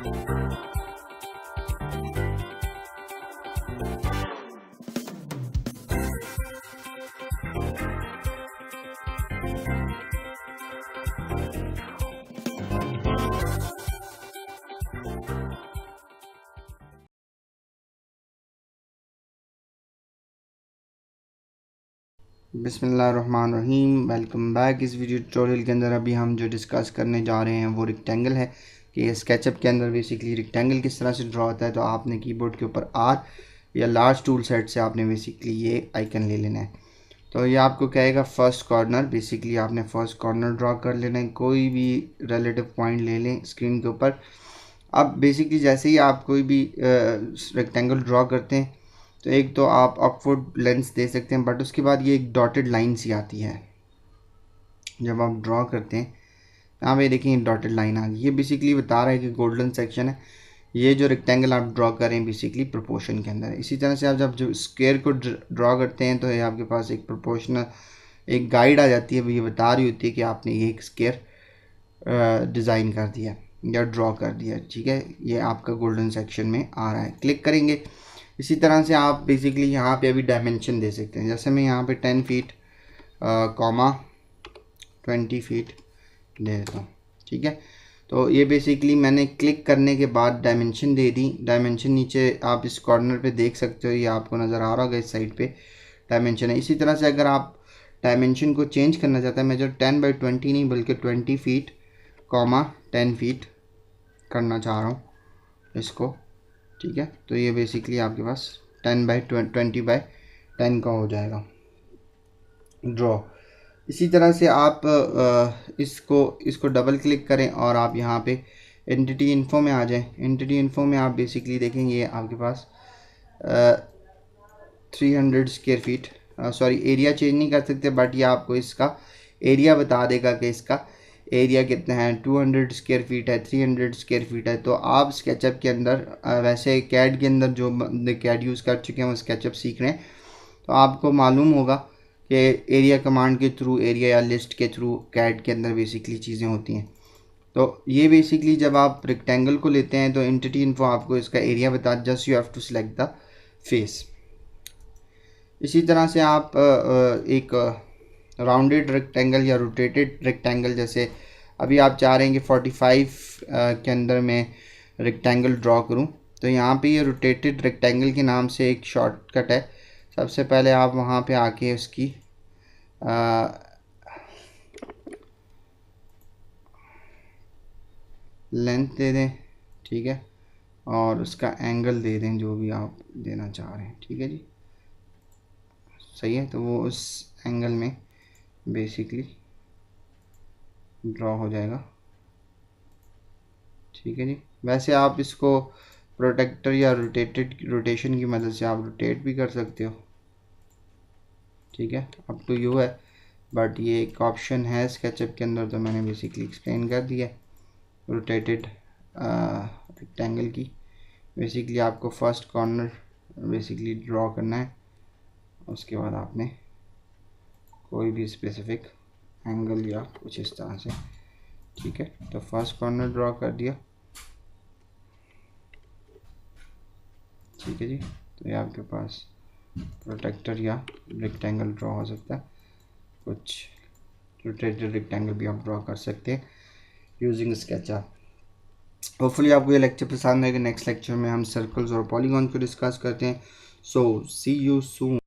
बिस्मिल्लाहिर्रहमानिर्रहीम, welcome back. इस video tutorial के अंदर अभी हम जो डिस्कस करने जा रहे हैं वो रेक्टेंगल है कि स्केचअप के अंदर बेसिकली रेक्टेंगल किस तरह से ड्रॉ होता है। तो आपने कीबोर्ड के ऊपर आर या लार्ज टूल सेट से आपने बेसिकली ये आइकन ले लेना है। तो ये आपको कहेगा फर्स्ट कॉर्नर, बेसिकली आपने फर्स्ट कॉर्नर ड्रॉ कर लेना है। कोई भी रिलेटिव पॉइंट ले लें स्क्रीन के ऊपर। अब बेसिकली जैसे ही आप कोई भी रेक्टेंगल ड्रॉ करते हैं तो एक तो आप अपवर्ड लेंस दे सकते हैं, बट उसके बाद ये एक डॉटेड लाइन सी आती है जब आप ड्रॉ करते हैं। यहाँ पे देखिए डॉटेड लाइन आ गई, ये बेसिकली बता रहा है कि गोल्डन सेक्शन है। ये जो रेक्टेंगल आप ड्रॉ करें बेसिकली प्रोपोर्शन के अंदर है। इसी तरह से आप जब जो स्क्वायर को ड्रॉ करते हैं तो ये आपके पास एक प्रोपोर्शनल एक गाइड आ जाती है, ये बता रही होती है कि आपने ये एक स्क्वायर डिज़ाइन कर दिया या ड्रॉ कर दिया। ठीक है, ये आपका गोल्डन सेक्शन में आ रहा है। क्लिक करेंगे। इसी तरह से आप बेसिकली यहाँ पे अभी डायमेंशन दे सकते हैं। जैसे मैं यहाँ पे 10 फीट कॉमा 20 फीट दे देता हूँ। ठीक है, तो ये बेसिकली मैंने क्लिक करने के बाद डायमेंशन दे दी। डायमेंशन नीचे आप इस कॉर्नर पे देख सकते हो, ये आपको नज़र आ रहा होगा इस साइड पे डायमेंशन है। इसी तरह से अगर आप डायमेंशन को चेंज करना चाहते हैं, मैं जो 10x20 नहीं बल्कि 20 फीट कॉमा 10 फीट करना चाह रहा हूँ इसको। ठीक है, तो ये बेसिकली आपके पास 10x20/10 का हो जाएगा ड्रॉ। इसी तरह से आप इसको डबल क्लिक करें और आप यहाँ पे एंटिटी इन्फो में आ जाएं। एंटिटी इन्फो में आप बेसिकली देखेंगे आपके पास 300 square feet, sorry area change नहीं कर सकते, बट ये आपको इसका एरिया बता देगा कि इसका एरिया कितना है। 200 स्क्वायर फीट है, 300 स्क्वायर फीट है। तो आप स्केचअप के अंदर वैसे कैड के अंदर जो कैड यूज़ कर चुके हैं वो स्केचअप सीख रहे हैं, तो आपको मालूम होगा कि एरिया कमांड के थ्रू, एरिया या लिस्ट के थ्रू कैड के अंदर बेसिकली चीज़ें होती हैं। तो ये बेसिकली जब आप रेक्टेंगल को लेते हैं तो एंटिटी इन्फो आपको इसका एरिया बता, just you have to select the face. इसी तरह से आप एक राउंडेड रेक्टेंगल या रोटेटेड रेक्टेंगल, जैसे अभी आप चाह रहे हैं कि 45 के अंदर मैं रेक्टेंगल ड्रॉ करूं, तो यहाँ पे ये रोटेटेड रेक्टेंगल के नाम से एक शॉर्टकट है। सबसे पहले आप वहाँ पे आके उसकी लेंथ दे दें। ठीक है, और उसका एंगल दे दें जो भी आप देना चाह रहे हैं। ठीक है जी, सही है। तो वो उस एंगल में बेसिकली ड्रॉ हो जाएगा। ठीक है जी, वैसे आप इसको प्रोटेक्टर या रोटेशन की मदद से आप रोटेट भी कर सकते हो। ठीक है, अप टू यू है, बट ये एक ऑप्शन है स्केचअप के अंदर, तो मैंने बेसिकली एक्सप्लेन कर दिया रोटेटेड रेक्टेंगल की। बेसिकली आपको फर्स्ट कॉर्नर बेसिकली ड्रॉ करना है, उसके बाद आपने कोई भी स्पेसिफिक एंगल या कुछ इस तरह से। ठीक है, तो फर्स्ट कॉर्नर ड्रॉ कर दिया। ठीक है जी, तो ये आपके पास प्रोटेक्टर या रेक्टेंगल ड्रॉ हो सकता है। कुछ रोटेटेड रेक्टेंगल भी आप ड्रॉ कर सकते हैं यूजिंग स्केचअप। होपफुली आपको ये लेक्चर पसंद आएगा। नेक्स्ट लेक्चर में हम सर्कल्स और पॉलीगॉन को डिस्कस करते हैं। सो सी यू सून।